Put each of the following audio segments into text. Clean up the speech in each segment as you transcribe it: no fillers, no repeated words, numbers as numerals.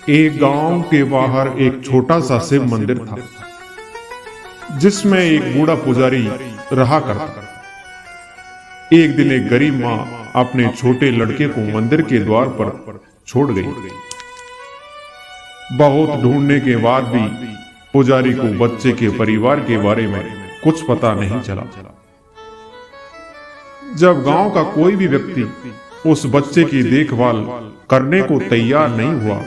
एक गांव के बाहर एक छोटा सा शिव मंदिर था, जिसमें एक बूढ़ा पुजारी रहा करता। एक दिन एक गरीब माँ अपने छोटे लड़के को मंदिर के द्वार पर छोड़ गई। बहुत ढूंढने के बाद भी पुजारी को बच्चे के परिवार के बारे में कुछ पता नहीं चला। जब गांव का कोई भी व्यक्ति उस बच्चे की देखभाल करने को तैयार नहीं हुआ,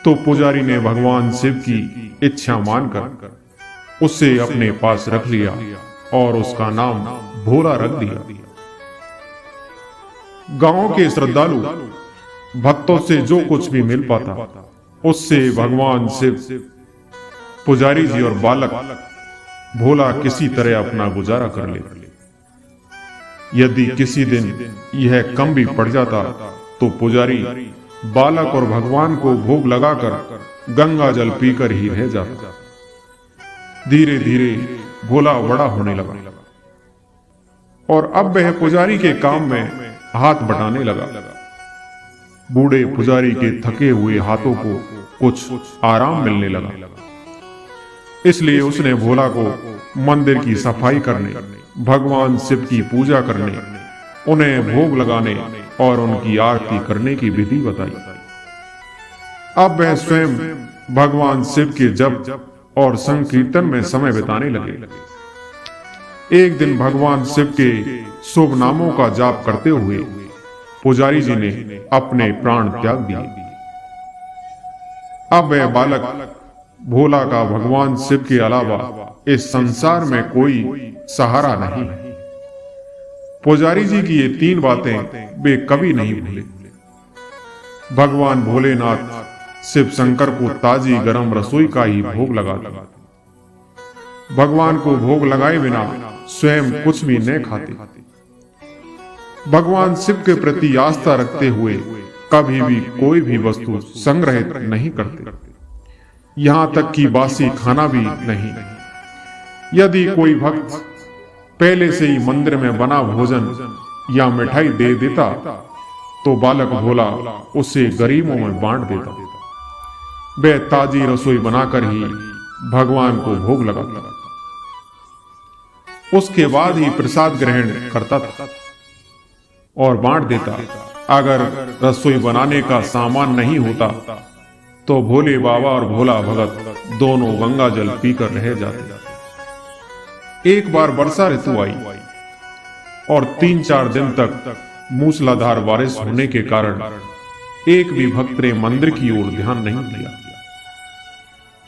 तो पुजारी ने भगवान शिव की इच्छा मानकर उसे अपने पास रख लिया और उसका नाम भोला रख दिया। गांव के श्रद्धालु भक्तों से जो कुछ भी मिल पाता, उससे भगवान शिव, पुजारी जी और बालक भोला किसी तरह अपना गुजारा कर ले। यदि किसी दिन यह कम भी पड़ जाता, तो पुजारी बालक और भगवान को भोग लगाकर गंगा जल पीकर ही रह जाता। धीरे धीरे भोला बड़ा होने लगा और अब वह पुजारी के काम में हाथ बटाने लगा। बूढ़े पुजारी के थके हुए हाथों को कुछ आराम मिलने लगा, इसलिए उसने भोला को मंदिर की सफाई करने, भगवान शिव की पूजा करने, उन्हें भोग लगाने और उनकी आरती करने की विधि बताई। अब वह स्वयं भगवान शिव के जप और संकीर्तन में समय बिताने लगे। एक दिन भगवान शिव के शुभ नामों का जाप करते हुए पुजारी जी ने अपने प्राण त्याग दिए। अब वह बालक भोला का भगवान शिव के अलावा इस संसार में कोई सहारा नहीं है। पुजारी जी की ये 3 बातें वे कभी नहीं भूले। भगवान भोलेनाथ शिव शंकर को ताजी गरम रसोई का ही भोग लगाते। भगवान को भोग लगाए बिना स्वयं कुछ भी न खाते। भगवान शिव के प्रति आस्था रखते हुए कभी भी कोई भी वस्तु संग्रहित नहीं करते, यहां तक कि बासी खाना भी नहीं। यदि कोई भक्त पहले से ही मंदिर में बना भोजन या मिठाई दे देता, तो बालक भोला उसे गरीबों में बांट देता। वह ताजी रसोई बनाकर ही भगवान को भोग लगाता, उसके बाद ही प्रसाद ग्रहण करता था और बांट देता। अगर रसोई बनाने का सामान नहीं होता, तो भोले बाबा और भोला भगत दोनों गंगा जल पीकर रह जाते। एक बार वर्षा ऋतु आई और 3-4 दिन तक मूसलाधार बारिश होने के कारण एक भी भक्त ने मंदिर की ओर ध्यान नहीं दिया।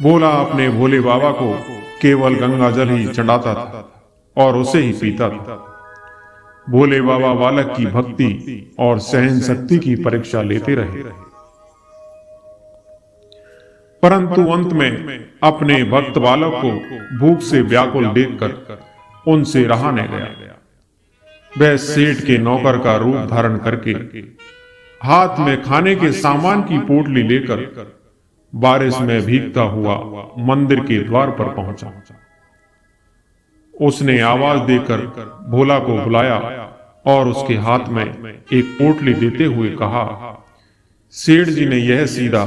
भोला अपने भोले बाबा को केवल गंगा जल ही चढ़ाता था और उसे ही पीता था। भोले बाबा बालक की भक्ति और सहन शक्ति की परीक्षा लेते रहे, परंतु अंत में अपने भक्त बालक को भूख से व्याकुल देखकर उनसे रहा न गया। वह सेठ के नौकर का रूप धारण करके हाथ में खाने के सामान की पोटली लेकर बारिश में भीगता हुआ मंदिर के द्वार पर पहुंचा। उसने आवाज देकर भोला को बुलाया और उसके हाथ में एक पोटली देते हुए कहा, सेठ जी ने यह सीधा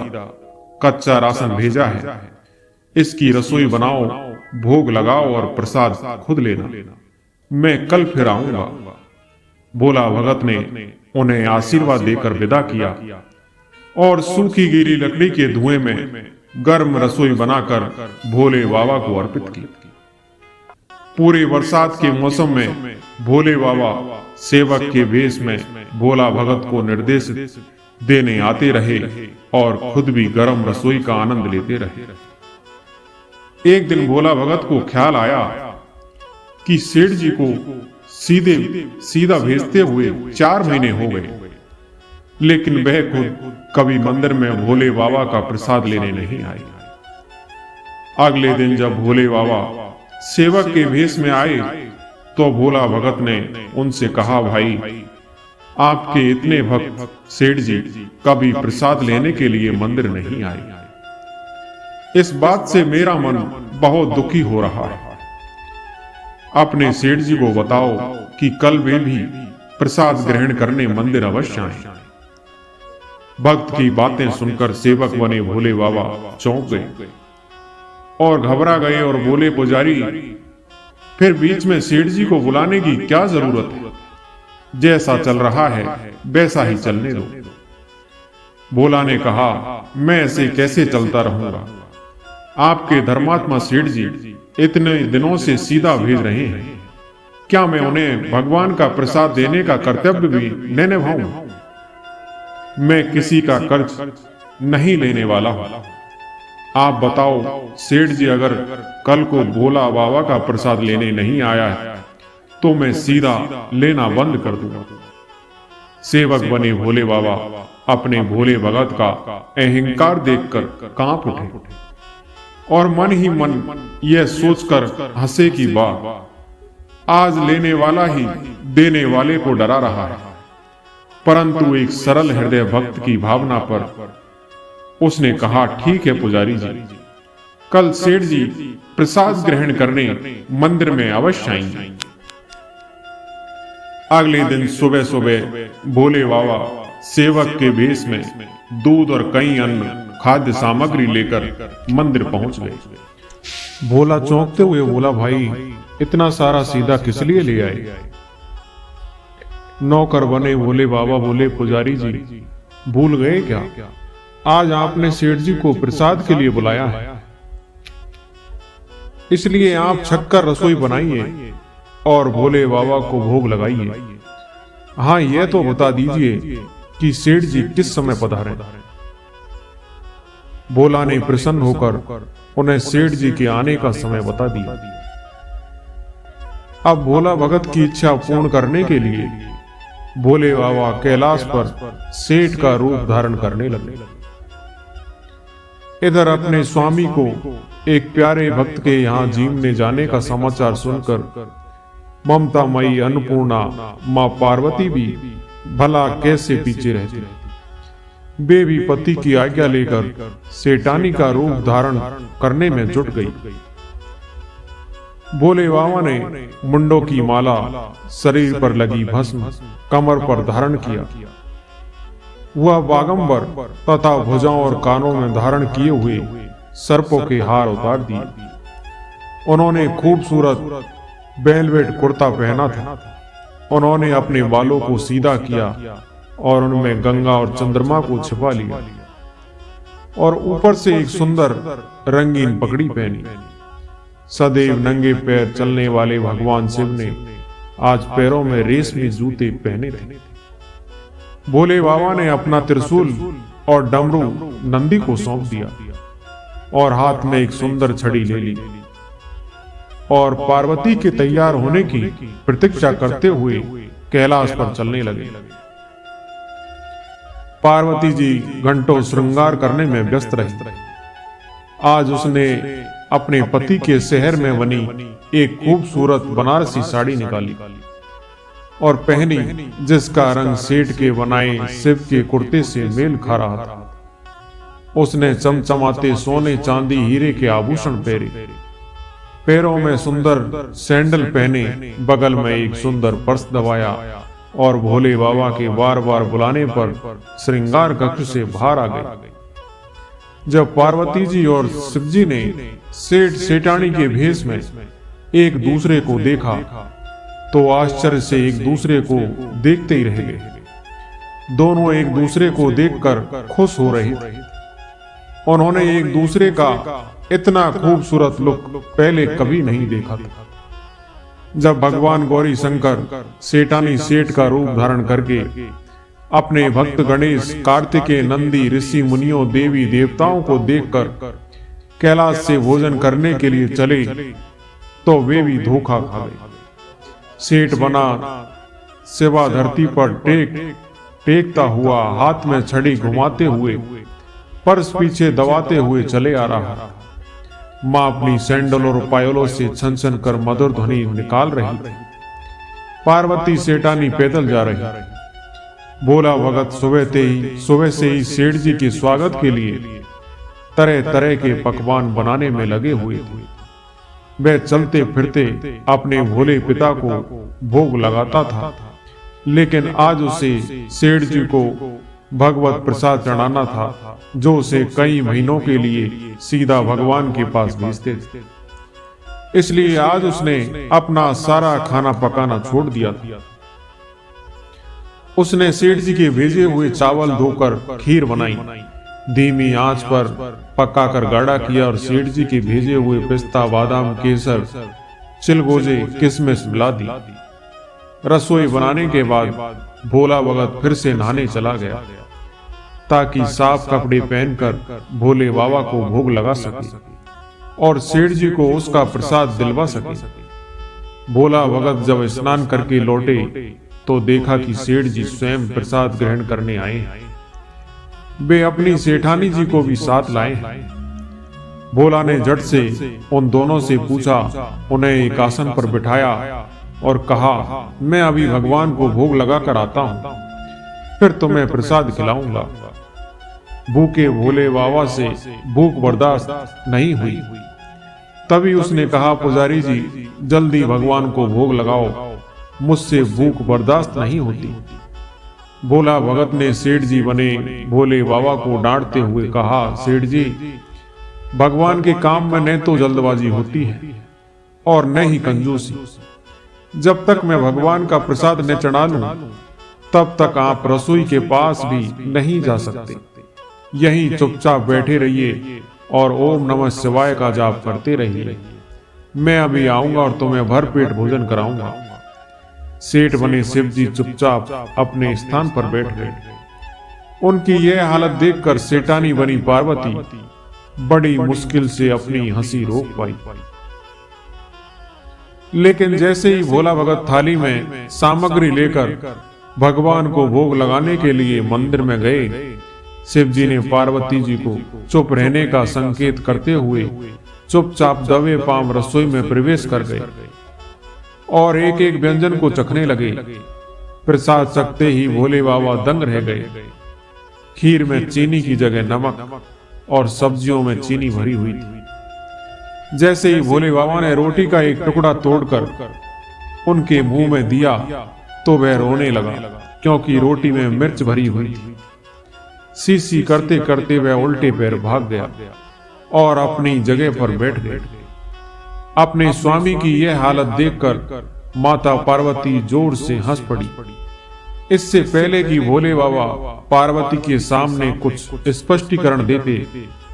कच्चा राशन भेजा है, इसकी रसोई बनाओ, भोग लगाओ और प्रसाद खुद लेना। मैं कल फिर आऊंगा। भोला भगत ने उन्हें आशीर्वाद देकर विदा किया और सूखी गीली लकड़ी के धुएं में गर्म रसोई बनाकर भोले बाबा को अर्पित की। पूरे बरसात के मौसम में भोले बाबा सेवक के वेश में भोला भगत को निर्देश देने आते रहे और खुद भी गर्म रसोई का आनंद लेते रहे। एक दिन भोला भगत को ख्याल आया कि सेठ जी को सीधा भेजते हुए 4 महीने हो गए, लेकिन वह खुद कभी मंदिर में भोले बाबा का प्रसाद लेने नहीं आए। अगले दिन जब भोले बाबा सेवक के भेष में आए, तो भोला भगत ने उनसे कहा, भाई, आपके इतने भक्त सेठ जी कभी प्रसाद लेने के लिए मंदिर नहीं आए। इस बात से मेरा मन बहुत दुखी हो रहा है। अपने सेठ जी को बताओ कि कल वे भी प्रसाद ग्रहण करने मंदिर अवश्य आए। भक्त की बातें सुनकर सेवक बने भोले बाबा चौंक गए और घबरा गए और बोले, पुजारी फिर बीच में सेठ जी को बुलाने की क्या जरूरत है? जैसा चल रहा है वैसा ही चलने दो। भोला ने कहा, मैं ऐसे कैसे चलता रहूंगा? आपके धर्मात्मा सेठ जी इतने दिनों से सीधा भेज रहे हैं, क्या मैं उन्हें भगवान का प्रसाद देने का कर्तव्य भी न निभाऊं? मैं किसी का कर्ज नहीं लेने वाला हूं। आप बताओ सेठ जी, अगर कल को भोला बाबा का प्रसाद लेने नहीं आया है तो मैं सीधा लेना बंद कर दूंगा। सेवक बने भोले बाबा अपने भोले भगत का अहंकार देखकर कांप उठे और मन ही मन यह सोचकर हंसे कि वाह, आज लेने वाला ही देने वाले को डरा रहा है। परंतु एक सरल हृदय भक्त की भावना पर उसने कहा, ठीक है पुजारी जी, कल सेठ जी प्रसाद ग्रहण करने मंदिर में अवश्य आएंगे। अगले दिन सुबह सुबह भोले बाबा सेवक के भेष में दूध और कई अन्य खाद्य सामग्री लेकर मंदिर पहुंच गए। भोला चौंकते हुए बोला, भाई इतना सारा सीधा किस लिए ले आए? नौकर बने भोले बाबा बोले, पुजारी जी भूल गए क्या, आज आपने सेठ जी को प्रसाद के लिए बुलाया है, इसलिए आप छक्कर रसोई बनाइए और भोले बाबा को भोग लगाइए। हाँ, यह तो बता दीजिए कि सेठ जी किस समय पधारे। भोला ने प्रसन्न होकर उन्हें सेठ जी के आने का समय बता दिया। अब भोला भगत की इच्छा पूर्ण करने के लिए भोले बाबा कैलाश पर सेठ का रूप धारण करने लगे। इधर अपने स्वामी को एक प्यारे भक्त के यहाँ जीवने जाने का समाचार सुनकर ममतामयी अन्नपूर्णा मां पार्वती भी भला कैसे पीछे रहती। वे भी पति की आज्ञा लेकर सेठानी का रूप धारण करने में जुट गई। भोले बाबा ने मुंडों की माला, शरीर पर लगी भस्म कमर पर धारण किया। वह बागंबर तथा भुजाओं और कानों में धारण किए हुए सर्पों के हार उतार दिए। उन्होंने खूबसूरत वेलवेट कुर्ता पहना था। उन्होंने अपने बालों को सीधा किया और उनमें गंगा और चंद्रमा को छिपा लिया और ऊपर से एक सुंदर रंगीन पगड़ी पहनी। सदैव नंगे पैर चलने वाले भगवान शिव ने आज पैरों में रेशमी जूते पहने थे। भोले बाबा ने अपना त्रिशूल और डमरू नंदी को सौंप दिया और हाथ में एक सुंदर छड़ी ले ली और पार्वती के तैयार होने की प्रतीक्षा करते हुए कैलाश पर चलने लगे। पार्वती जी घंटों श्रृंगार करने में व्यस्त रही। आज उसने अपने पति के शहर में बनी एक खूबसूरत बनारसी साड़ी निकाली और पहनी, जिसका रंग सेठ के बनाए शिव के कुर्ते से मेल खा रहा था। उसने चमचमाते सोने चांदी हीरे के आभूषण पहने, पैरों में सुंदर सैंडल पहने, बगल में एक सुंदर पर्स दबाया और भोले बाबा के बार बार बुलाने पर श्रृंगार कक्ष से बाहर आ गई। जब पार्वती जी और शिवजी ने सेठ सेठानी के भेष में एक दूसरे को देखा तो आश्चर्य से एक दूसरे को देखते ही रह गए। दोनों एक दूसरे को देखकर खुश हो रहे थे। उन्होंने एक दूसरे का इतना खूबसूरत लुक पहले कभी नहीं देखा था। जब भगवान गौरी शंकर सेठानी सेठ का रूप धारण करके अपने भक्त गणेश, कार्तिकेय, नंदी, ऋषि मुनियों, देवी देवताओं को देखकर कैलाश से भोजन करने के लिए चले तो वे भी धोखा खा गए। सेठ बना सेवा धरती पर टेकता हुआ, हाथ में छड़ी घुमाते हुए, पर्स पीछे दबाते हुए चले आ रहा। मां अपनी सैंडल और पायलों से छन छन कर मधुर ध्वनि निकाल रही थी। पार्वती सेठानी पैदल जा रही। भोला भगत सुबह से ही सेठ जी के स्वागत के लिए तरह तरह के पकवान बनाने में लगे हुए थे। वह चलते फिरते अपने भोले पिता को भोग लगाता था, लेकिन आज उसे सेठ जी को भगवत प्रसाद चढ़ाना था, जो उसे कई महीनों के लिए सीधा भगवान के पास भेजते थे। इसलिए आज उसने अपना सारा खाना पकाना छोड़ दिया था। उसने सेठ जी के भेजे हुए चावल धोकर खीर बनाई, धीमी आंच पर पकाकर गाढ़ा किया और सेठ जी के भेजे हुए पिस्ता, बादाम, केसर, चिलगोजे, किशमिश मिला दी। रसोई बनाने के बाद भोला भगत फिर से नहाने चला गया, ताकि साफ कपड़े पहनकर भोले बाबा को भोग लगा सके और सेठ जी को उसका प्रसाद दिलवा सके। भोला भगत जब स्नान करके लौटे तो देखा कि सेठ जी स्वयं प्रसाद ग्रहण करने आए हैं। वे अपनी सेठानी जी को भी साथ लाए हैं। भोला ने झट से उन दोनों से पूछा, उन्हें एक आसन पर बिठाया और कहा, मैं अभी भगवान को भोग लगा कर आता हूं, फिर तुम्हें प्रसाद खिलाऊंगा। भूखे भोले बाबा से भूख बर्दाश्त नहीं हुई। तभी उसने कहा, पुजारी जी जल्दी भगवान को भोग लगाओ, मुझसे भूख बर्दाश्त नहीं होती। भोला भगत ने सेठ जी बने भोले बाबा को डांटते हुए कहा, सेठ जी, भगवान के काम में न तो जल्दबाजी होती है और न ही कंजूसी। जब तक मैं भगवान का प्रसाद न चढ़ा लूं, तब तक आप रसोई के पास भी नहीं जा सकते। यहीं चुपचाप बैठे रहिए और ओम नमः शिवाय का जाप करते रहिए। मैं अभी आऊंगा और तुम्हें भरपेट भोजन कराऊंगा। सेठ बने शिव जी चुपचाप अपने स्थान पर बैठ गए। उनकी यह हालत देखकर सेठानी बनी पार्वती बड़ी मुश्किल से अपनी हंसी रोक पाई। लेकिन जैसे ही भोला भगत थाली में सामग्री लेकर भगवान को भोग लगाने के लिए मंदिर में गए, शिव जी ने पार्वती जी को चुप रहने का संकेत करते हुए चुपचाप दबे पांव रसोई में प्रवेश कर गए और एक एक व्यंजन को चखने लगे। प्रसाद चखते ही भोले बाबा दंग रह गए। खीर में चीनी की जगह नमक और सब्जियों में चीनी भरी हुई थी। जैसे ही भोले बाबा ने रोटी का एक टुकड़ा तोड़कर उनके मुंह में दिया तो वह रोने लगा, क्योंकि रोटी में मिर्च भरी हुई थी। सी करते करते वह उल्टे पैर भाग गया और अपनी जगह पर बैठ गए। अपने स्वामी की यह हालत देखकर माता पार्वती जोर से हंस पड़ी। इससे पहले कि भोले बाबा पार्वती के सामने कुछ स्पष्टीकरण देते,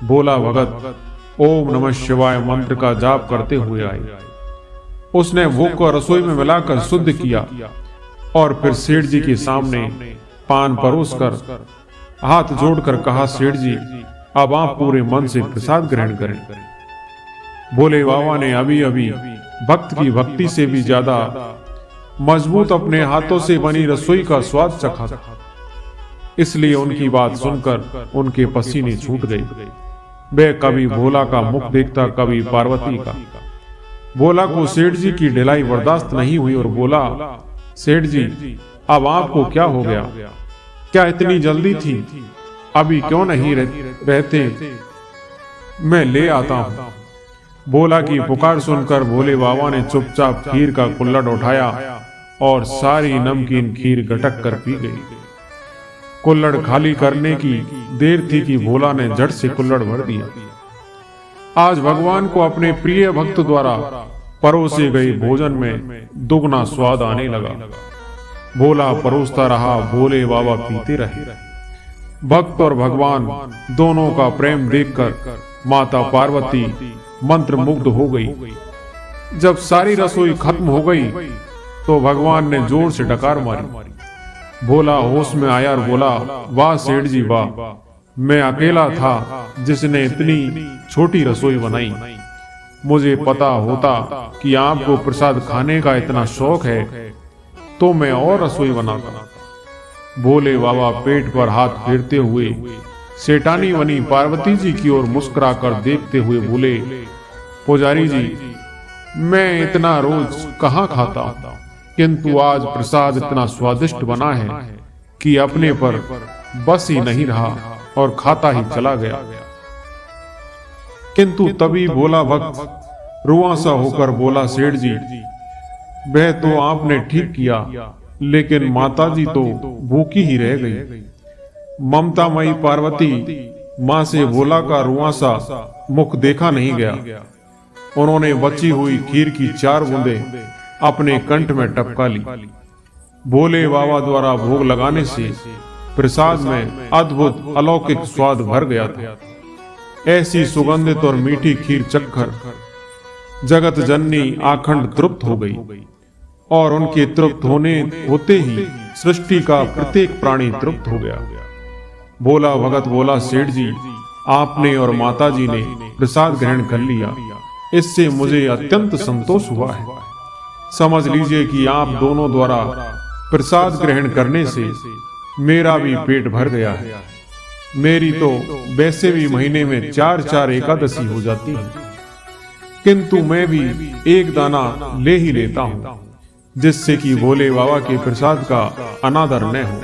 भोला भगत ओम नमः शिवाय मंत्र का जाप करते हुए आए। उसने भोग को रसोई में मिलाकर शुद्ध किया और फिर सेठ जी के सामने पान परोसकर हाथ जोड़कर कहा, सेठ जी, अब आप पूरे मन से प्रसाद ग्रहण करें। भोले बाबा ने अभी अभी भक्त की भक्ति से भी ज्यादा मजबूत अपने हाथों से बनी रसोई का स्वाद चखा था, इसलिए उनकी बात सुनकर उनके पसीने छूट गए। वे कभी भोला का मुख देखता, कभी पार्वती का। भोला को सेठ जी की ढिलाई बर्दाश्त नहीं हुई और बोला, सेठ जी, अब आपको क्या हो गया? क्या इतनी जल्दी थी? अभी क्यों नहीं रहते? मैं ले आता हूं। भोला की पुकार सुनकर भोले बाबा ने चुपचाप खीर का कुल्हड़ उठाया और सारी नमकीन खीर गटक कर पी गई। कुल्हड़ खाली करने की देर थी कि भोला ने झट से कुल्हड़ भर दिया। आज भगवान को अपने प्रिय भक्त द्वारा परोसे गए भोजन में दुगना स्वाद आने लगा। भोला परोसता रहा, भोले बाबा पीते रहे। भक्त और भगवान दोनों का प्रेम देखकर माता पार्वती मंत्र मुग्ध हो गई। जब सारी रसोई खत्म हो गई तो भगवान ने जोर से डकार मारी। भोला होश में आया और बोला, वाह सेठ जी वाह, मैं अकेला था जिसने इतनी छोटी रसोई बनाई। मुझे पता होता कि आपको प्रसाद खाने का इतना शौक है तो मैं और रसोई बनाता। भोले बाबा पेट पर हाथ फेरते हुए सेठानी बनी पार्वती जी की ओर मुस्कुराकर देखते हुए बोले, पुजारी जी, मैं इतना रोज कहाँ खाता हूँ, किंतु आज प्रसाद इतना स्वादिष्ट बना है कि अपने पर बस ही नहीं रहा और खाता ही चला गया। किंतु तभी भोला भक्त रुआंसा होकर बोला, सेठ जी, वह तो आपने ठीक किया, लेकिन माताजी तो भूखी ही रह गई। ममतामयी पार्वती मां से भोला का रुआंसा मुख देखा नहीं गया। उन्होंने बची हुई खीर की 4 बूंदें अपने कंठ में टपका ली। भोले बाबा द्वारा भोग लगाने से प्रसाद में अद्भुत अलौकिक स्वाद भर गया था। ऐसी सुगंधित और मीठी खीर चखकर जगत जननी आखंड तृप्त हो गई और उनके तृप्त होते ही सृष्टि का प्रत्येक प्राणी तृप्त हो गया। भोला भगत बोला, सेठ जी, आपने और माताजी ने प्रसाद ग्रहण कर लिया, इससे मुझे अत्यंत संतोष हुआ है। समझ लीजिए कि आप दोनों द्वारा प्रसाद ग्रहण करने से मेरा भी पेट भर गया है। मेरी तो वैसे भी महीने में 4-4 एकादशी हो जाती है, किंतु मैं भी एक दाना ले ही लेता हूँ, जिससे कि भोले बाबा के प्रसाद का अनादर न हो।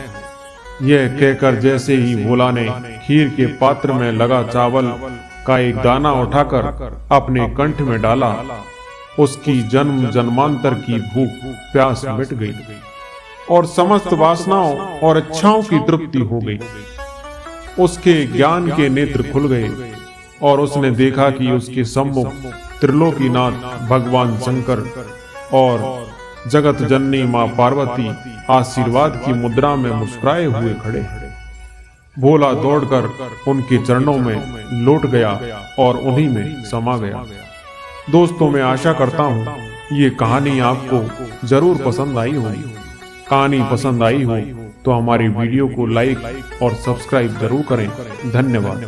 यह कहकर जैसे ही भोला ने खीर के पात्र में लगा चावल का एक दाना उठाकर अपने कंठ में डाला, उसकी जन्म जन्मांतर की भूख प्यास मिट गई और समस्त वासनाओं और इच्छाओं की तृप्ति हो गई। उसके ज्ञान के नेत्र खुल गए और उसने देखा कि उसके सम्मुख त्रिलोकीनाथ भगवान शंकर और जगत जननी मां पार्वती आशीर्वाद की मुद्रा में मुस्कुराए हुए खड़े हैं। भोला दौड़कर उनके चरणों में लौट गया और उन्हीं में समा गया। दोस्तों, मैं आशा करता हूँ ये कहानी आपको जरूर पसंद आई होगी। कहानी पसंद आई हो तो हमारी वीडियो को लाइक और सब्सक्राइब जरूर करें। धन्यवाद।